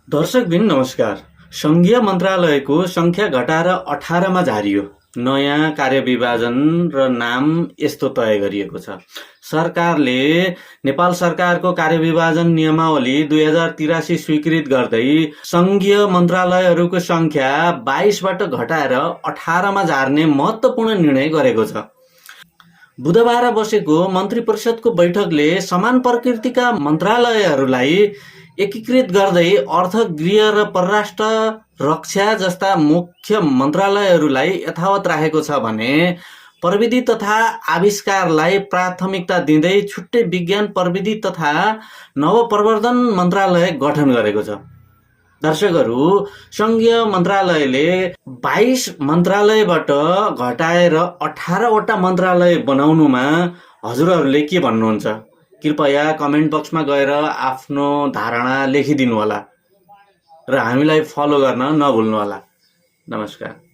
दर्शकबिन नमस्कार। सङ्घीय मन्त्रालयको सङ्ख्या घटाएर 18 मा झारियो। नयाँ कार्यविभाजन र नाम यस्तो तय गरिएको छ। सरकारले नेपाल सरकारको कार्यविभाजन नियमावली 2083 स्वीकृत गर्दै सङ्घीय मन्त्रालयहरूको सङ्ख्या 22 बाट घटाएर 18 मा झार्ने महत्त्वपूर्ण निर्णय गरेको छ। बुधबार बसेको मन्त्री परिषदको बैठकले समान प्रकृतिका मन्त्रालयहरूलाई एकीकृत गर्दै अर्थ, गृह र परराष्ट्र, रक्षा जस्ता मुख्य मन्त्रालयहरूलाई यथावत राखेको छ भने प्रविधि तथा आविष्कारलाई प्राथमिकता दिँदै छुट्टै विज्ञान, प्रविधि तथा नवप्रवर्धन मन्त्रालय गठन गरेको छ। दर्शकहरू, सङ्घीय मन्त्रालयले 22 मन्त्रालयबाट घटाएर 18 वटा मन्त्रालय बनाउनुमा हजुरहरूले के भन्नुहुन्छ? कृपया कमेन्ट बक्समा गएर आफ्नो धारणा लेखिदिनु होला र हामीलाई फलो गर्न नभुल्नुहोला। नमस्कार।